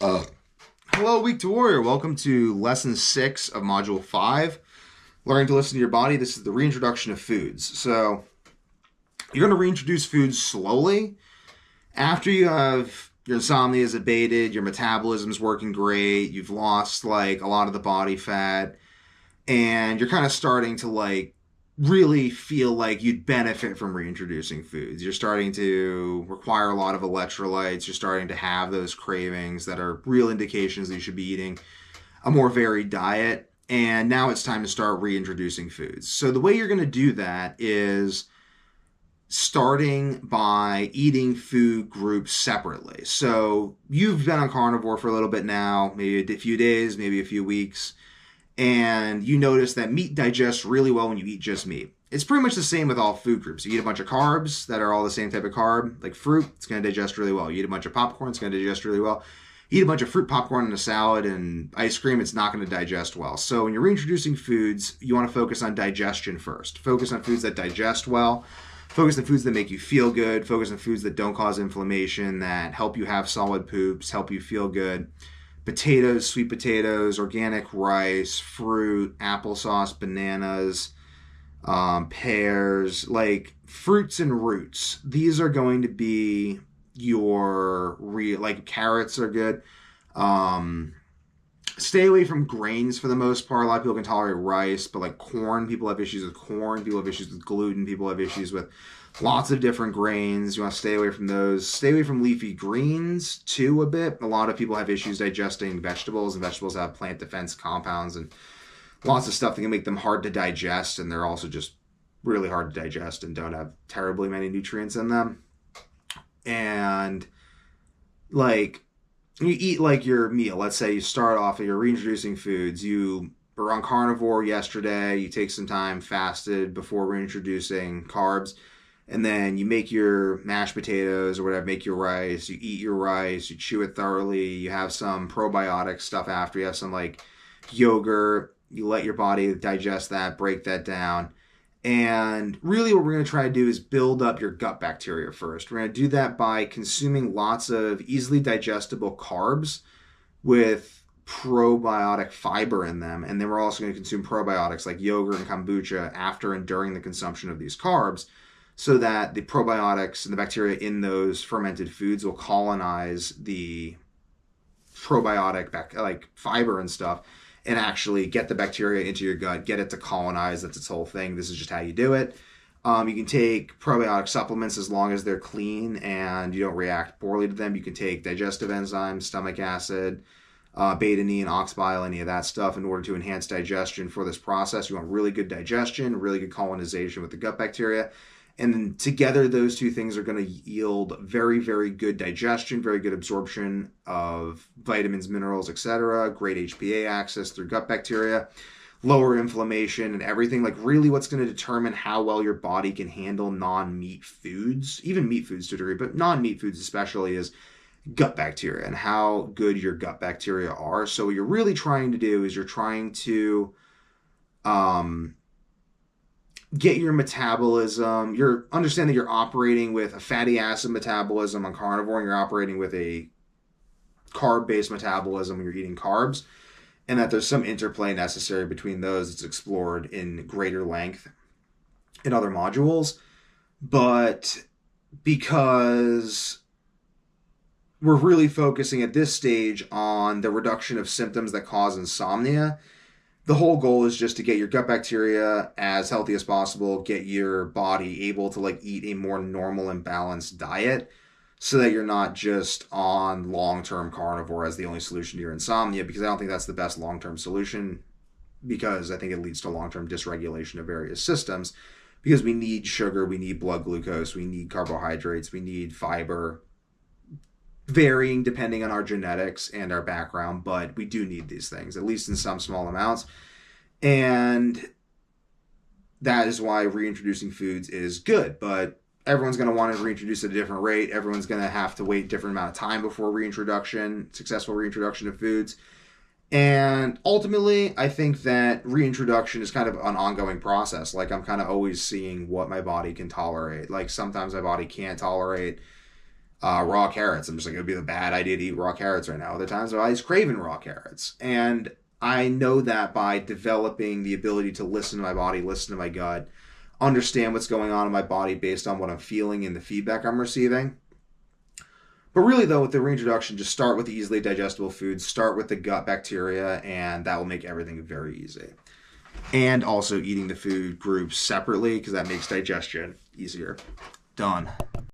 Hello, Week to Warrior. Welcome to Lesson 6 of Module 5. Learning to listen to your body. This is the reintroduction of foods. So, you're going to reintroduce foods slowly. After you have your insomnia is abated, your metabolism's working great, you've lost a lot of the body fat, and you're kind of starting to really feel like you'd benefit from reintroducing foods. You're starting to require a lot of electrolytes. You're starting to have those cravings that are real indications that you should be eating a more varied diet. And now it's time to start reintroducing foods. So the way you're going to do that is starting by eating food groups separately. So you've been on carnivore for a little bit now, maybe a few days, maybe a few weeks, and you notice that meat digests really well when you eat just meat. It's pretty much the same with all food groups. You eat a bunch of carbs that are all the same type of carb, like fruit, it's going to digest really well. You eat a bunch of popcorn, it's going to digest really well. You eat a bunch of fruit, popcorn, and a salad and ice cream, it's not going to digest well. So when you're reintroducing foods, you want to focus on digestion first. Focus on foods that digest well. Focus on foods that make you feel good. Focus on foods that don't cause inflammation, that help you have solid poops, help you feel good. Potatoes, sweet potatoes, organic rice, fruit, applesauce, bananas, pears, fruits and roots. These are going to be your carrots are good. Stay away from grains for the most part. A lot of people can tolerate rice, but corn, people have issues with corn. People have issues with gluten. People have issues with lots of different grains. You want to stay away from those. Stay away from leafy greens too a bit. A lot of people have issues digesting vegetables, and vegetables have plant defense compounds and lots of stuff that can make them hard to digest, and they're also just really hard to digest and don't have terribly many nutrients in them. And you eat your meal. Let's say you start off and you're reintroducing foods. You were on carnivore yesterday. You take some time, fasted before reintroducing carbs. And then you make your mashed potatoes or whatever, make your rice, you eat your rice, you chew it thoroughly, you have some probiotic stuff after, you have some yogurt, you let your body digest that, break that down. And really what we're going to try to do is build up your gut bacteria first. We're going to do that by consuming lots of easily digestible carbs with probiotic fiber in them. And then we're also going to consume probiotics like yogurt and kombucha after and during the consumption of these carbs, so that the probiotics and the bacteria in those fermented foods will colonize the probiotic fiber and stuff and actually get the bacteria into your gut, get it to colonize. That's its whole thing. This is just how you do it. You can take probiotic supplements as long as they're clean and you don't react poorly to them. You can take digestive enzymes, stomach acid, beta-alanine, ox bile, any of that stuff in order to enhance digestion for this process. You want really good digestion, really good colonization with the gut bacteria. And then together, those two things are going to yield very, very good digestion, very good absorption of vitamins, minerals, etc., great HPA access through gut bacteria, lower inflammation and everything. Really what's going to determine how well your body can handle non-meat foods, even meat foods to a degree, but non-meat foods especially, is gut bacteria and how good your gut bacteria are. So what you're really trying to do is you're trying to get your metabolism, understand that you're operating with a fatty acid metabolism on carnivore, and you're operating with a carb-based metabolism when you're eating carbs, and that there's some interplay necessary between those. It's explored in greater length in other modules. But because we're really focusing at this stage on the reduction of symptoms that cause insomnia, the whole goal is just to get your gut bacteria as healthy as possible, get your body able to eat a more normal and balanced diet so that you're not just on long-term carnivore as the only solution to your insomnia, because I don't think that's the best long-term solution, because I think it leads to long-term dysregulation of various systems, because we need sugar, we need blood glucose, we need carbohydrates, we need fiber, varying depending on our genetics and our background, but we do need these things, at least in some small amounts. And that is why reintroducing foods is good, but everyone's going to want to reintroduce at a different rate. Everyone's going to have to wait a different amount of time before successful reintroduction of foods. And ultimately, I think that reintroduction is kind of an ongoing process. I'm kind of always seeing what my body can tolerate. Sometimes my body can't tolerate raw carrots. I'm just like, it would be a bad idea to eat raw carrots right now. Other times I was craving raw carrots. And I know that by developing the ability to listen to my body, listen to my gut, understand what's going on in my body based on what I'm feeling and the feedback I'm receiving. But really, though, with the reintroduction, just start with the easily digestible foods, start with the gut bacteria, and that will make everything very easy. And also eating the food groups separately, because that makes digestion easier. Done.